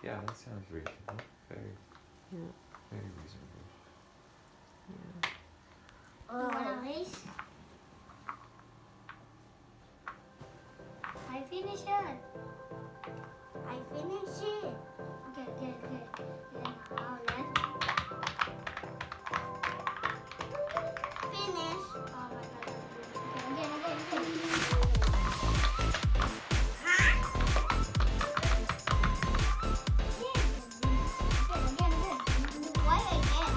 Yeah, that sounds reasonable. Very, very reasonable. Nice. I finish it. I finish it. Okay. Now let's finish. Oh my god. Again. Why again?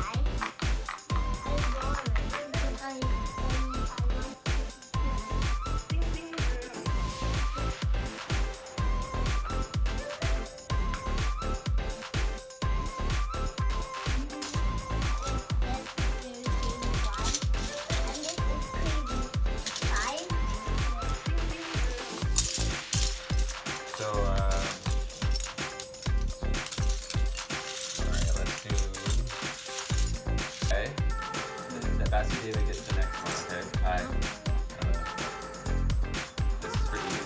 So, alright, let's do. Okay. The Bassy David gets the next one, okay? This is for you.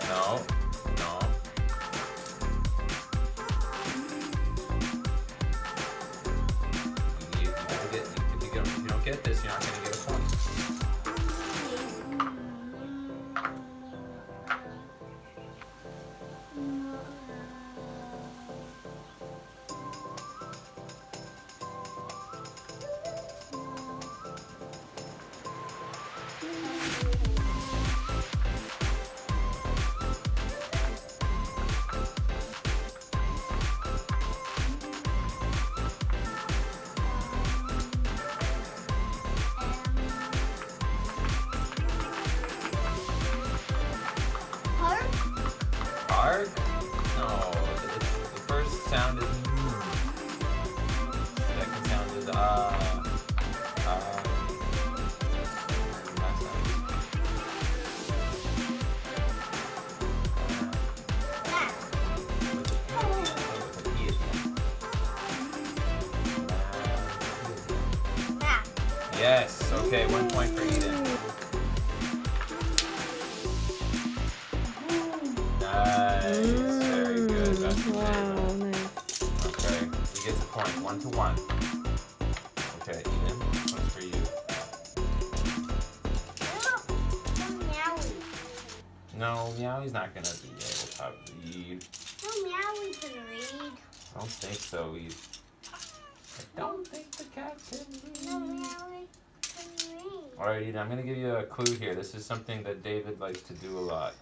No. If you don't get this, you're not gonna get a point. Arg? No, the first sound is mm. The second sound is last sound with a P at the end. Yes, okay, 1 point for Eden. Nice, very good. That's Wow, nice. okay, he gets a point, 1 to 1. Okay, Eden, this one's for you. No, Meowie's not gonna be able to read. No, Meowie can read. I don't think so, Eve. I don't think the cat can read. No, Meowie can read. Alright, Eden, I'm gonna give you a clue here. This is something that David likes to do a lot.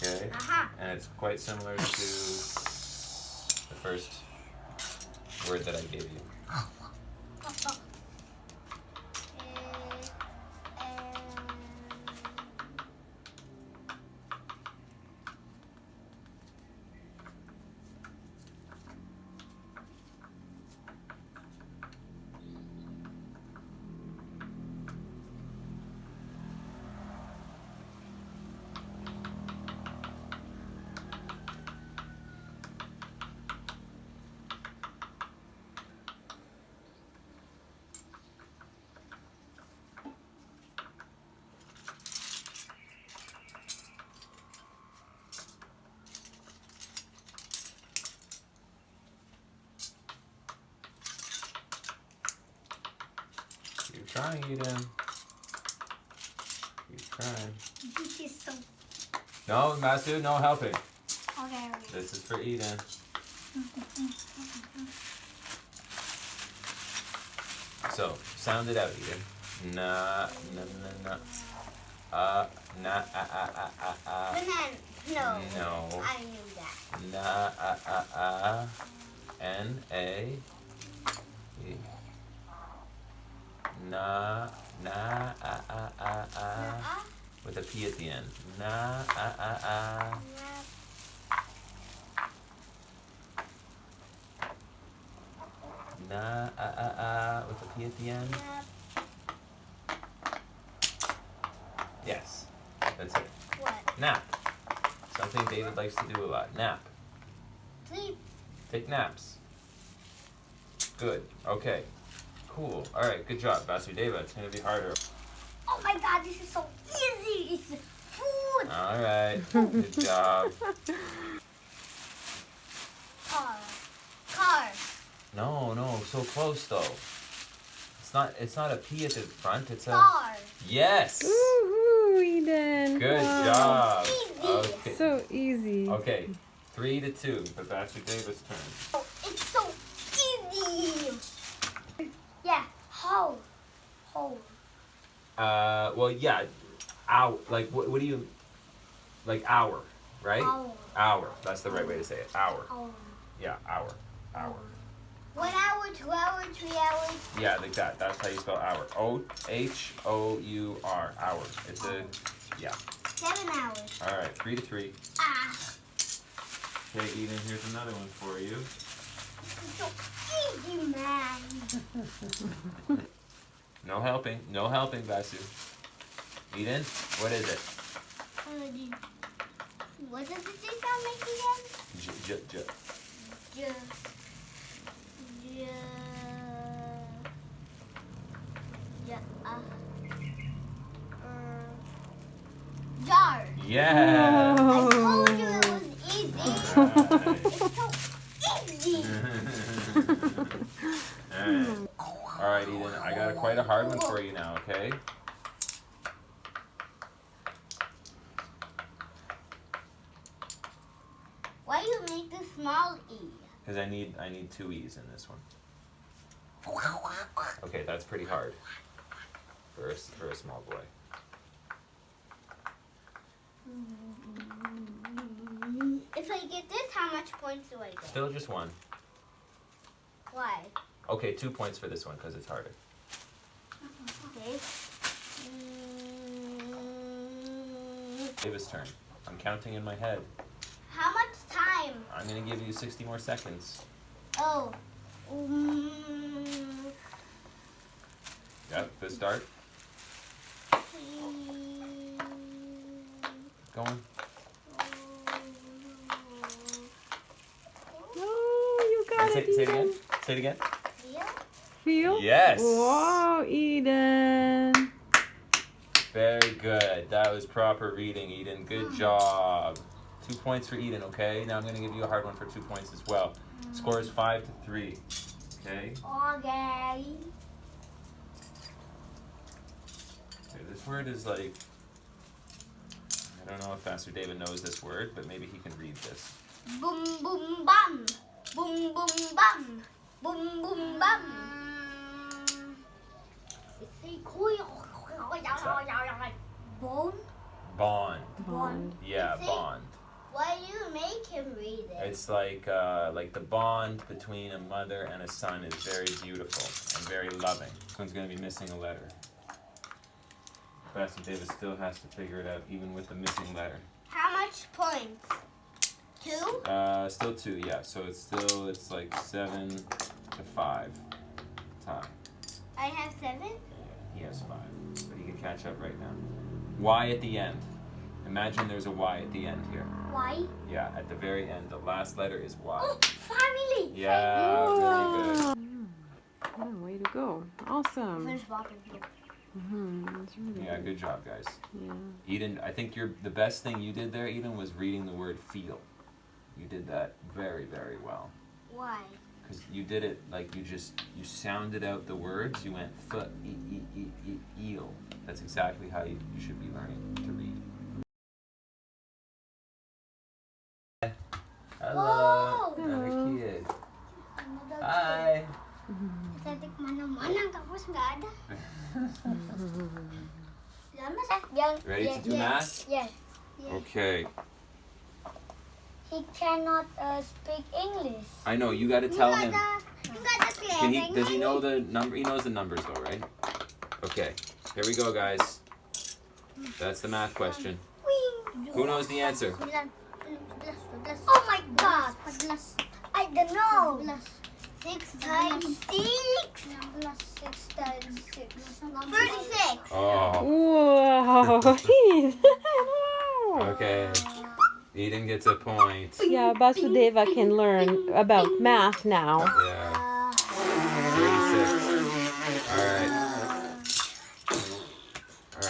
Okay? And it's quite similar to the first word that I gave you. Keep trying, Eden. Keep trying. This is so. No, Masu, no helping. Okay. This is for Eden. So, sound it out, Eden. Na, na, na, na. Na, Banana. No. No. I knew that. Na, N-A. E. Na, with a P at the end. Na, Na, with a P at the end. Yes, that's it. What? Nap. Something David likes to do a lot. Nap. Sleep. Take naps. Good. Okay. Cool. All right. Good job, Vasudeva. It's going to be harder. Oh my God, this is so easy. It's food. All right. Good job. Car. No, so close though. It's not a P at the front, it's a Car. Yes. Woohoo, Eden. Good Wow. job. Easy. Okay. So easy. Okay. 3-2, but that's your Davis turn. Oh, it's so easy. Yeah. How? Well, yeah. Like, what do you, like hour, right? Hour. That's the right way to say it. Hour. Yeah, hour. 1 hour, 2 hours, 3 hours. Yeah, like that. That's how you spell hour. Hour. Hour. It's a, yeah. 7 hours. All right, 3-3. Ah. Okay, Eden, here's another one for you. It's so easy, man. No helping, Vasu. Eden, what is it? What does it sound like again? Jar. Yeah. I told you it was easy. Alright. It's so easy. All right, Eden, I got quite a hard one for you now, okay? Why you make the small E? Because I need 2 E's in this one. Okay, that's pretty hard for a small boy. If I get this, how much points do I get? Still just 1. Why? Okay, 2 points for this one because it's harder. Okay. Davis' turn. I'm counting in my head. How much time? I'm gonna give you 60 more seconds. Oh. Yep, good start. Going. Oh, you got it, Say it Eden. again. Say it again. Yeah. Feel? Yes. Wow, Eden. Very good. That was proper reading, Eden. Good job. 2 points for Eden, okay? Now I'm going to give you a hard one for 2 points as well. Score is 5-3. Okay? Okay. Okay, this word is like, I don't know if Pastor David knows this word, but maybe he can read this. Boom, boom, bum. Boom, boom, bum. Boom, boom, bum. Bone? Bond. Bond. Yeah, It's a- bond. Why do you make him read it? It's like the bond between a mother and a son is very beautiful and very loving. This one's going to be missing a letter. Pastor David still has to figure it out, even with the missing letter. How much points? 2? Still 2, yeah. So it's like 7-5 tie. I have 7? Yeah, he has 5, but he can catch up right now. Y at the end. Imagine there's a Y at the end here. Why? Yeah, at the very end, the last letter is Y. Oh, family! Yeah, really good. Oh, way to go. Awesome. Finish walking. That's really Yeah, good. good job, guys. Yeah. Eden, I think the best thing you did there, Eden, was reading the word feel. You did that very, very well. Why? Because you did it like you sounded out the words. You went eel. That's exactly how you should be learning to read. Hello, another kid. Hi. Cantik mana-mana, kampus nggak ada. Yang, Ready to do math? Yes. Okay. He cannot speak English. I know. You got to tell him. Can Does he know the number? He knows the numbers though, right? Okay. Here we go, guys. That's the math question. Who knows the answer? Oh my God! I don't know. 6 times 6. 6 times 6. 36. Oh. Wow. Wow. Okay. Eden gets a point. Yeah, Vasudeva can learn about math now. Yeah. 36. All right. All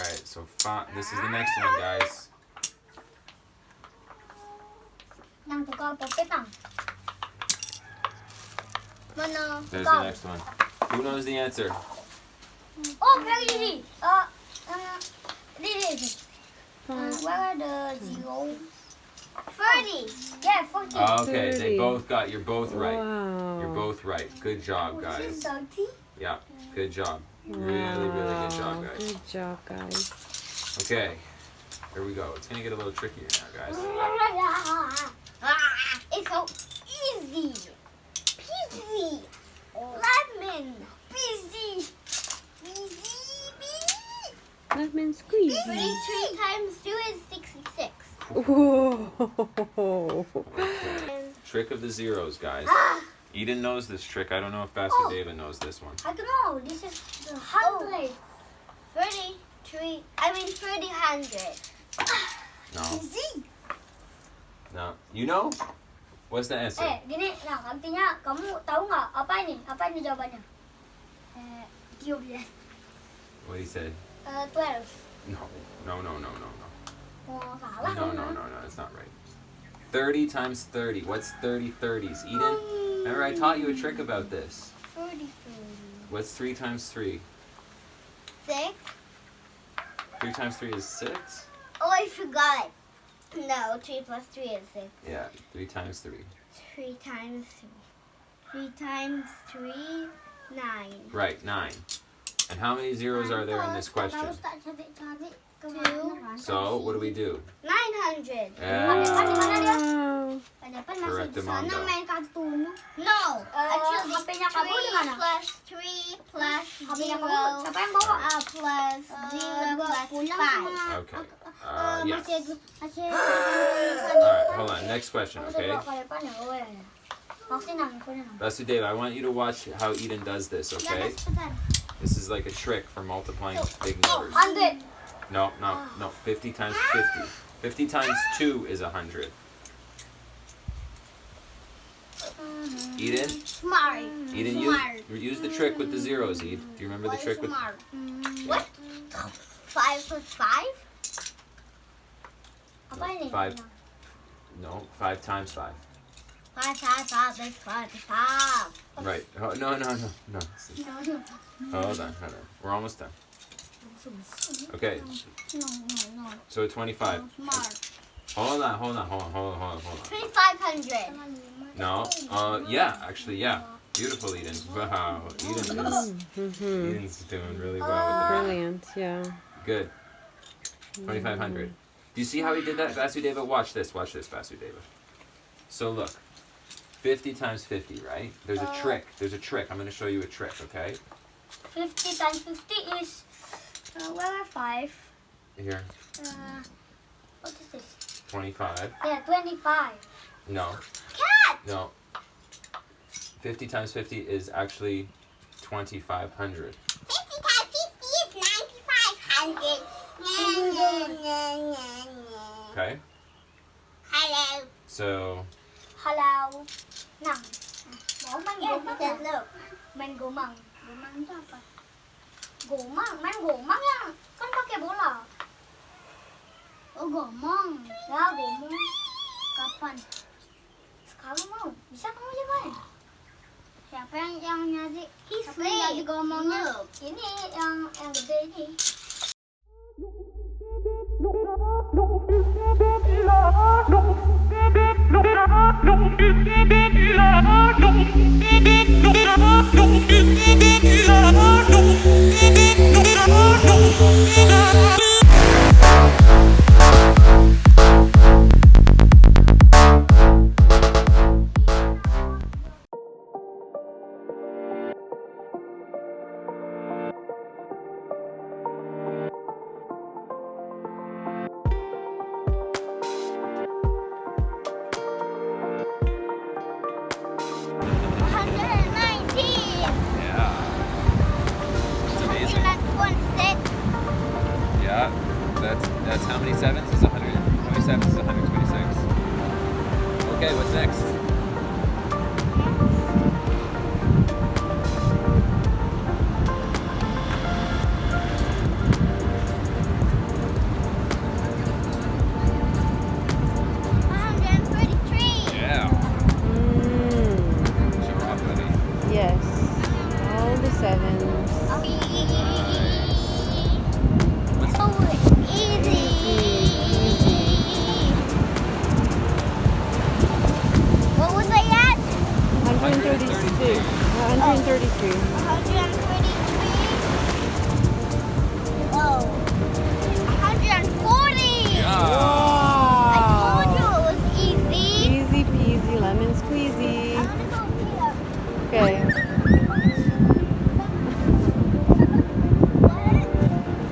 This is the next one, guys. There's the next one. Who knows the answer? Oh, very easy. This is where are the zeros? 30. Yeah, 40. Okay, they 30. both got. You're both right. Wow. You're both right. Good job, guys. 30. Yeah, good job. Wow. Really, really good job, guys. Good job, guys. Okay, here we go. It's gonna get a little trickier now, guys. It's so easy. Peasy. Lemon. Peasy. Peasy. Lemon squeeze. 3 times 2 is 66. Whoa. Trick of the zeros, guys. Eden knows this trick. I don't know if David knows this one. I don't know. This is the 100. 30 100. No. Easy. No. You know? What's the answer? Gini. Nah, artinya kamu tahu nggak apa ini? Apa ini jawabannya? 12. What did he say? 12. No. Oh, salah. No. That's not right. 30 times 30. What's 30 30s? Eden? Remember I taught you a trick about this. 30. What's 3 times 3? 6. 3 times 3 is 6? Oh, I forgot. No, 3 plus 3 is 6. Yeah, 3 times 3. 3 times 3. 3 times 3, 9. Right, 9. And how many zeros are there in this question? 2. So, what do we do? 900. Yeah. Wow. Correct amount. No, actually, 3 plus 3 plus 0 plus 0 plus 5. Okay. Yes. Alright, Alright, hold on. Next question, okay? Basu Dave, I want you to watch how Eden does this, okay? This is like a trick for multiplying big numbers. 100. No. 50 times 50. 50 times 2 is 100. Eden? Smart. Eden, use the trick with the zeros, Ed. Do you remember the trick with... What? 5 plus 5? Apa ini? 5. No, 5 times 5. 5 times 5 is 5. Right. Oh, no. Hold on. We're almost done. Okay, No. so 25. Smart. Hold on. 2,500. No, actually, yeah. Beautiful, Eden. Wow, Eden's doing really well with the math. Brilliant, yeah. Good. 2,500. Do you see how he did that, Vasudeva? Watch this, Vasudeva. So look, 50 times 50, right? There's a trick. I'm going to show you a trick, okay? 50 times 50 is... where are 5? Here, What is this? 25. Yeah, 25. No, Cat! no. 50 times 50 is actually 2,500. 50 times 50 is 9,500. Okay? Hello. So, Hello. Nang. Main gomang itu apa? Main gomang ya. Kan pakai bola. Oh, gomong. Ya, gomong. Kapan? Sekarang mau. Bisa kamu aja main? Siapa yang nyari? Siapa yang jadi gomongnya? Ini yang gede ini. That's how many sevens? Is 127 is 126. Okay, what's next?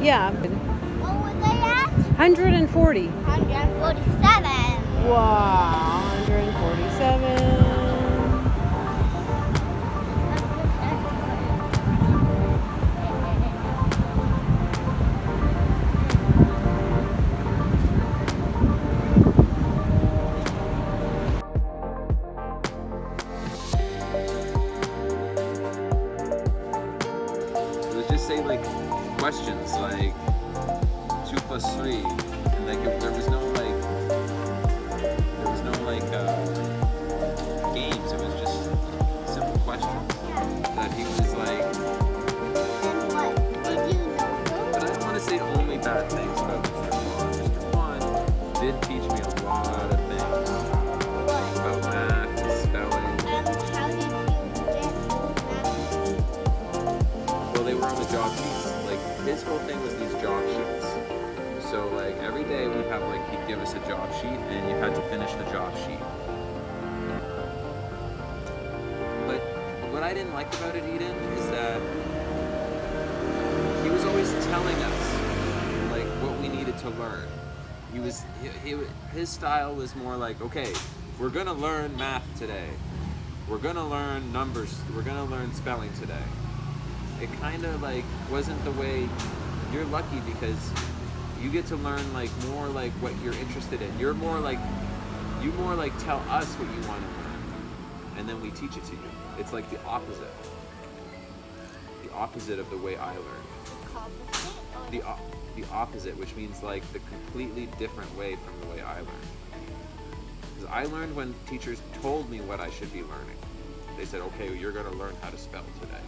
Yeah. What was I at? 140. 147. Wow. 147. So let's just say like questions like 2 plus 3, and like there was no games. It was just simple questions that he was like. What? Did you know? But I don't want to say only bad things about Mr. Kwan. Mr. Kwan did teach me a lot of things What? about math and spelling. How did you get that? Well, they were on the job sheets. Like his whole thing was these job sheets. So like every day we'd have like he'd give us a job sheet and you had to finish the job sheet. But what I didn't like about it, Eden, is that he was always telling us like what we needed to learn. His style was more like, okay, we're gonna learn math today. We're gonna learn numbers. We're gonna learn spelling today. It kind of like wasn't the way. You're lucky because you get to learn like more like what you're interested in. You more like tell us what you want to learn, and then we teach it to you. It's like the opposite of the way I learn. The opposite, which means like the completely different way from the way I learned. Because I learned when teachers told me what I should be learning. They said, okay, you're going to learn how to spell today.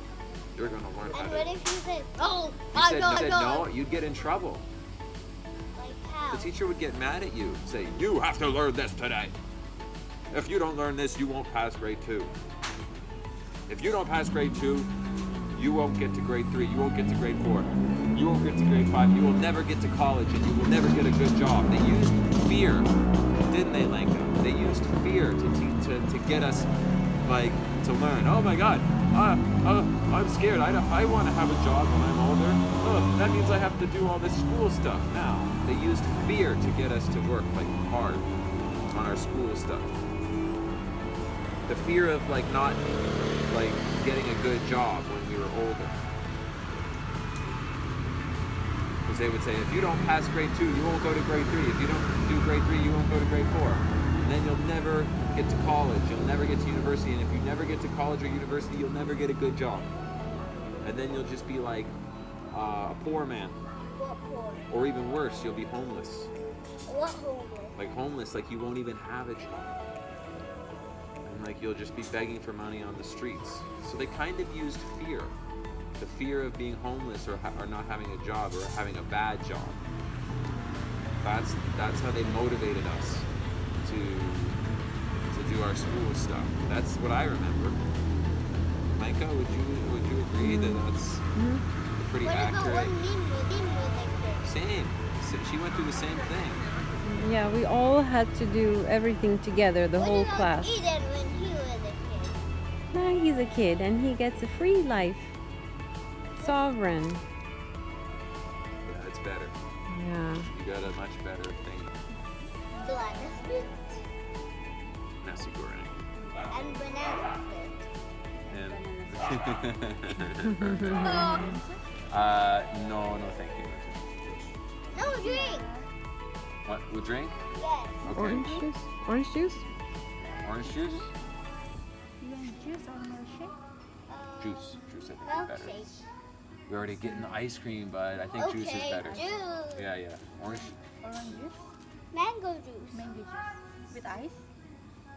You're going to learn how And to... what if you said, oh, You said no, you'd get in trouble. Like how? The teacher would get mad at you, say, you have to learn this today. If you don't learn this, you won't pass grade 2. If you don't pass grade 2, you won't get to grade 3. You won't get to grade 4. You won't get to grade 5. You will never get to college, and you will never get a good job. They used fear, didn't they, Lenka? They used fear to get us, like, to learn. Oh my God, I'm scared. I want to have a job when I'm older. Oh, that means I have to do all this school stuff now. They used fear to get us to work like hard on our school stuff. The fear of like not like getting a good job when we were older. Because they would say, if you don't pass grade 2, you won't go to grade 3. If you don't do grade 3, you won't go to grade 4. And then you'll never get to college. You'll never get to university. And if you never get to college or university, you'll never get a good job. And then you'll just be like a poor man. What poor? Or even worse, you'll be homeless. What homeless? Like homeless, like you won't even have a job. And like you'll just be begging for money on the streets. So they kind of used fear. The fear of being homeless or not having a job or having a bad job. That's how they motivated us to do our school stuff. That's what I remember. Micah, would you agree that that's pretty accurate? What about Same. She went through the same thing. Yeah, we all had to do everything together, the whole class. What about Eden when he was a kid? Now he's a kid and he gets a free life. Sovereign. Yeah, it's better. Yeah. You got a much better thing. Banana split Nasi goreng. and banana split. And no, thank you. No drink. What? We'll drink? Yes. Okay. Orange juice? Orange juice? Orange juice? You want juice or milkshake? Juice. Juice, I think is better. Milkshake. We're already getting the ice cream, but I think juice is better. Juice. Yeah. Orange. Orange juice, Mango juice. mango juice with ice,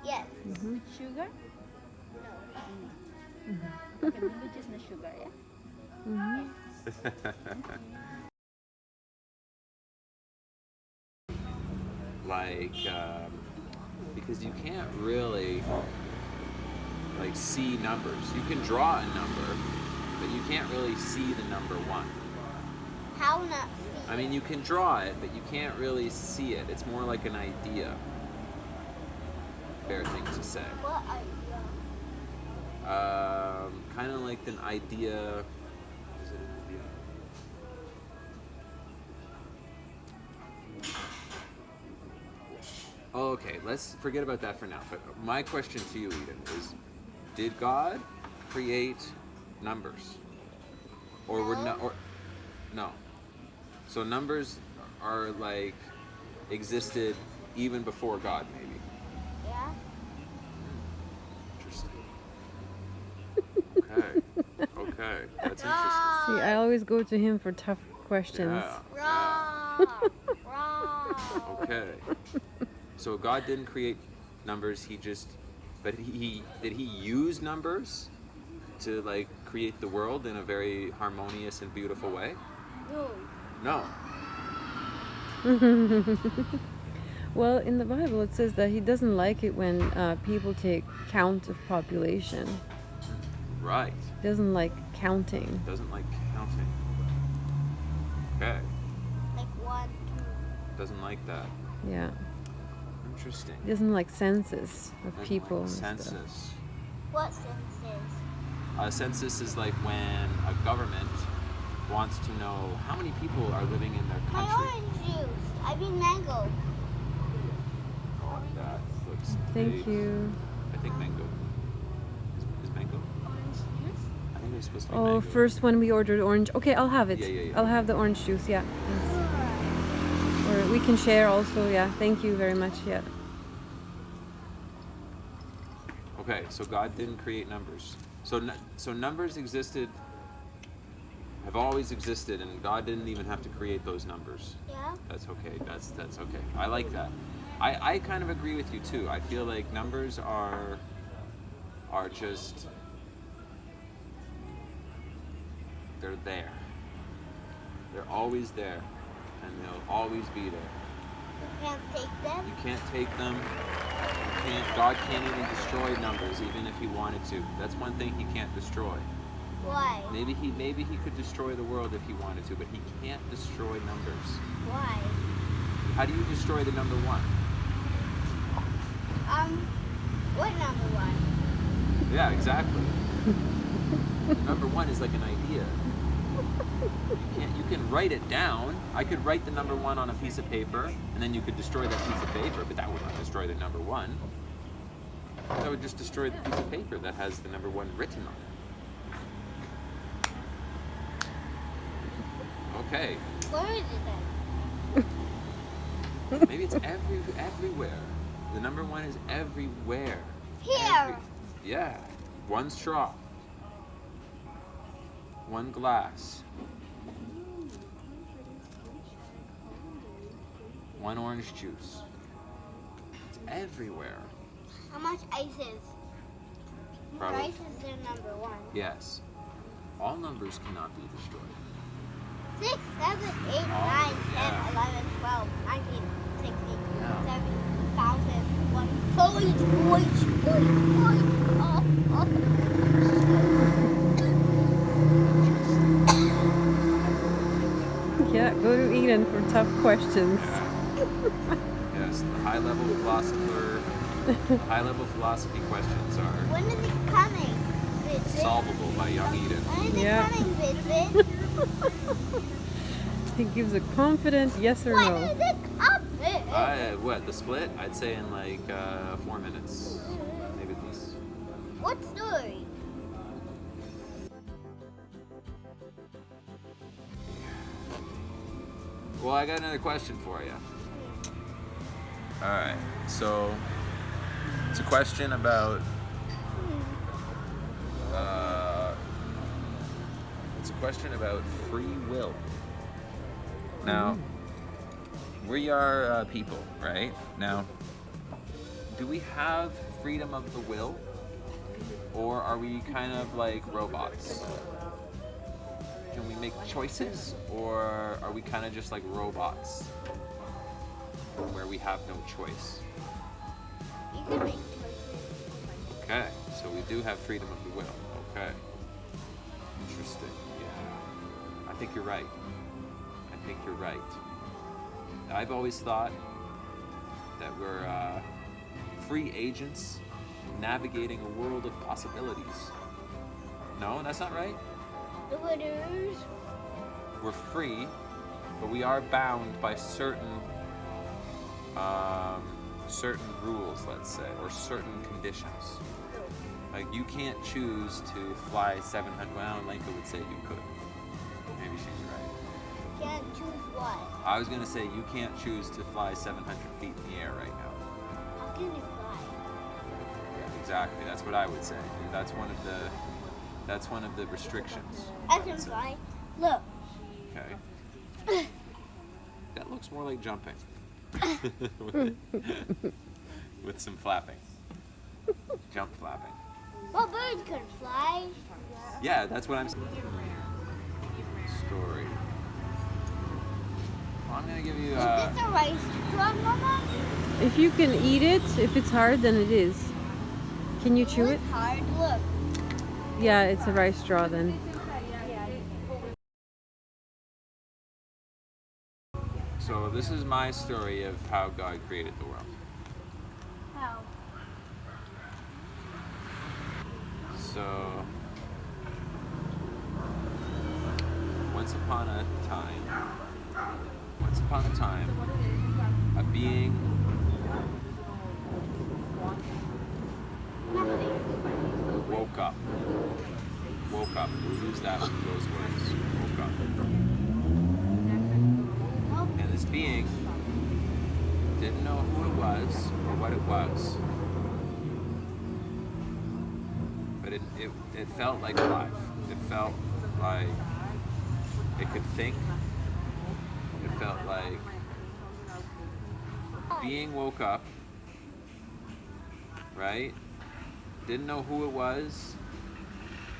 Yes. with sugar. No. Okay, mango juice no sugar, yeah. Like, because you can't really like see numbers. You can draw a number, but you can't really see the number 1. How not see? I mean, you can draw it, but you can't really see it. It's more like an idea. Fair thing to say. What idea? Kind of like an idea. Is it an idea? let's forget about that for now. But my question to you, Eden, is: did God create numbers, or were no, or no? So numbers are like existed even before God, maybe. Yeah. Interesting. Okay. Okay, that's interesting. See, I always go to him for tough questions. Yeah. Wrong. Okay. So God didn't create numbers. But he did he use numbers to like create the world in a very harmonious and beautiful way? No. No. Well, in the Bible it says that he doesn't like it when people take count of population. Right. He doesn't like counting. Doesn't like counting. Okay. Like 1, 2. Doesn't like that. Yeah. Interesting. He doesn't like census of Doesn't people. like and stuff. census. What census? A census is like when a government wants to know how many people are living in their My country. orange juice. I mean mango. That looks Thank great. you. I think mango. Is mango? Orange juice? I think it's supposed to be Oh, mango. first when we ordered orange. Okay, I'll have it. Yeah. I'll have the orange juice. Yeah. Yes. Or we can share also. Yeah. Thank you very much. Yeah. Okay, so God didn't create numbers. So numbers existed, have always existed, and God didn't even have to create those numbers. Yeah. That's okay. That's okay. I like that. I kind of agree with you too. I feel like numbers are just they're there. They're always there, and they'll always be there. You can't take them? You can't take them. God can't even destroy numbers, even if he wanted to. That's one thing he can't destroy. Why? Maybe he could destroy the world if he wanted to, but he can't destroy numbers. Why? How do you destroy the number 1? What number 1? Yeah, exactly. Number 1 is like an idea. You can write it down. I could write the number 1 on a piece of paper, and then you could destroy that piece of paper, but that would not destroy the number 1. That would just destroy the piece of paper that has the number 1 written on it. Okay. Where is it then? Maybe it's everywhere. The number 1 is everywhere. Here. Yeah. 1 straw. 1 glass. 1 orange juice. It's everywhere. How much ice is? Probably. Rice is the number 1. Yes. All numbers cannot be destroyed. 6, 7, 8, 9, 10, yeah. 11, 12, 19, 16, Yeah. 17, 1,000, Yeah. Go to Eden for tough questions. Yes, the high-level philosophy questions are When is it coming? Visit? solvable by young Eden. When is it Yeah. coming, Visit? He gives a confident yes or When no. is it coming? What, the split? I'd say in like 4 minutes. Maybe at least. What story? Well, I got another question for you. Alright, so it's a question about free will. Now, we are people, right? Now, do we have freedom of the will? Or are we kind of like robots? Can we make choices? Or are we kind of just like robots? Where we have no choice? You can make choices. Okay, so we do have freedom of the will. Okay. Interesting. Yeah. I think you're right. I've always thought that we're free agents navigating a world of possibilities. No, that's not right? The winners. We're free, but we are bound by certain certain rules, let's say, or certain conditions. Like you can't choose to fly 700. Well, Lenka would say you could. Maybe she's right. Can't choose what? I was gonna say you can't choose to fly 700 feet in the air right now. How can you fly? Yeah, exactly. That's what I would say. That's one of the restrictions. I would can say. fly. Look. Okay. That looks more like jumping. With some flapping. Jump flapping. Well, birds can fly. Yeah, that's what I'm saying. Story. Well, I'm gonna give you Is this a rice straw, Mama? If you can eat it, if it's hard, then it is. Can you chew it? It's hard. Look. Yeah, it's a rice straw then. So this is my story of how God created the world. How? So once upon a time, a being woke up. We'll use those words. Woke up. And this being didn't know who it was or what it was. But it felt like alive. It felt like it could think. It felt like being woke up, right? Didn't know who it was,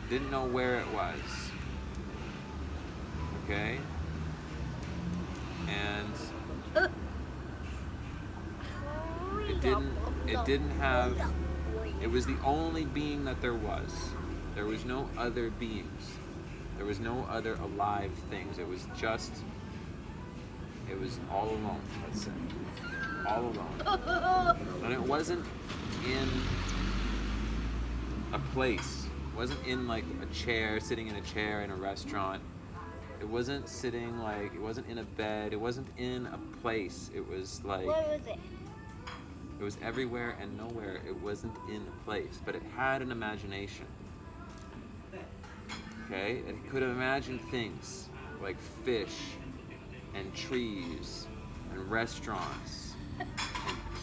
didn't know where it was. Okay? And it didn't have, it was the only being that there was. There was no other beings. There was no other alive things. It was all alone, let's say. All alone. And it wasn't in a place. It wasn't in like a chair, sitting in a chair in a restaurant. It wasn't it wasn't in a bed. It wasn't in a place. It was like, Where was it? it was everywhere and nowhere. It wasn't in a place, but it had an imagination. Okay? It could imagine things like fish and trees and restaurants and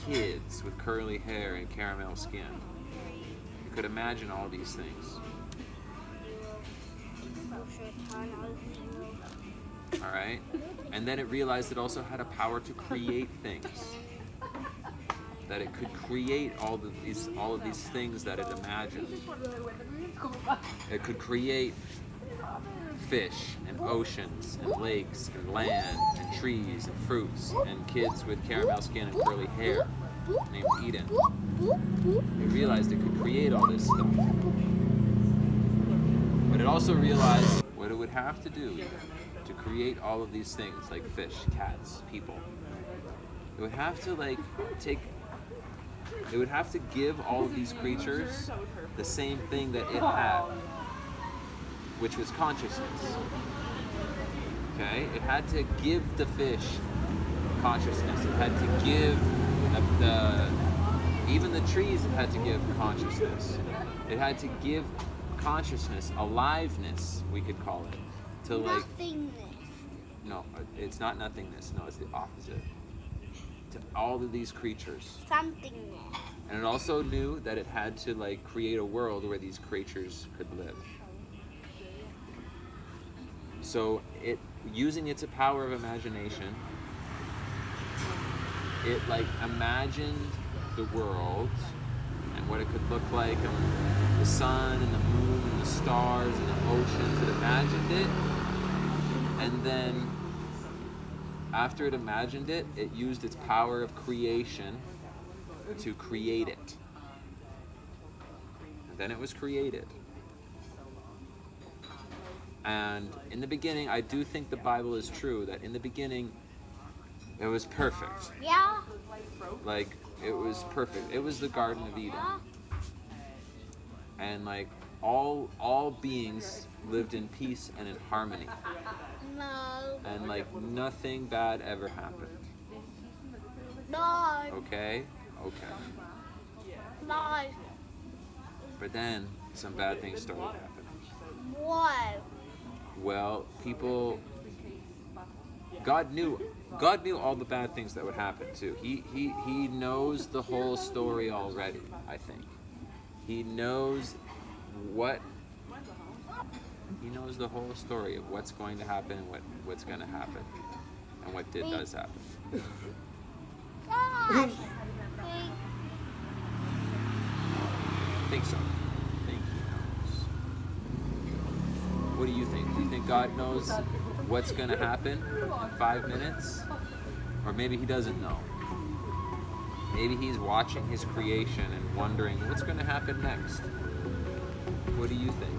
kids with curly hair and caramel skin. It could imagine all these things. All right? And then it realized it also had a power to create things. That it could create all of these things that it imagined. It could create fish and oceans and lakes and land and trees and fruits and kids with caramel skin and curly hair named Eden. It realized it could create all this stuff. But it also realized what it would have to do to create all of these things, like fish, cats, people. It would have to it would have to give all of these creatures the same thing that it had, which was consciousness. Okay? It had to give the fish consciousness. It had to give even the trees, it had to give consciousness. It had to give consciousness, aliveness, we could call it. To like, Nothingness. no, it's not nothingness. No, it's the opposite. To all of these creatures. Somethingness. And it also knew that it had to like create a world where these creatures could live. So it, using its power of imagination, it like imagined the world and what it could look like, and the sun and the moon and the stars and the oceans. It imagined it, and then after it imagined it, it used its power of creation to create it. And then it was created. And in the beginning, I do think the Bible is true, that in the beginning, it was perfect. Yeah. Like, it was perfect. It was the Garden of Eden. Yeah. And like, all beings lived in peace and in harmony. No. And like, nothing bad ever happened. No. Okay? Okay. Lies. But then some bad things started happening. Why? Well, God knew all the bad things that would happen too. He knows the whole story already, I think. He knows the whole story of what's going to happen and what's going to happen and what does happen. Gosh. I think so. I think he knows. What do you think? Do you think God knows what's going to happen in 5 minutes? Or maybe he doesn't know. Maybe he's watching his creation and wondering what's going to happen next. What do you think?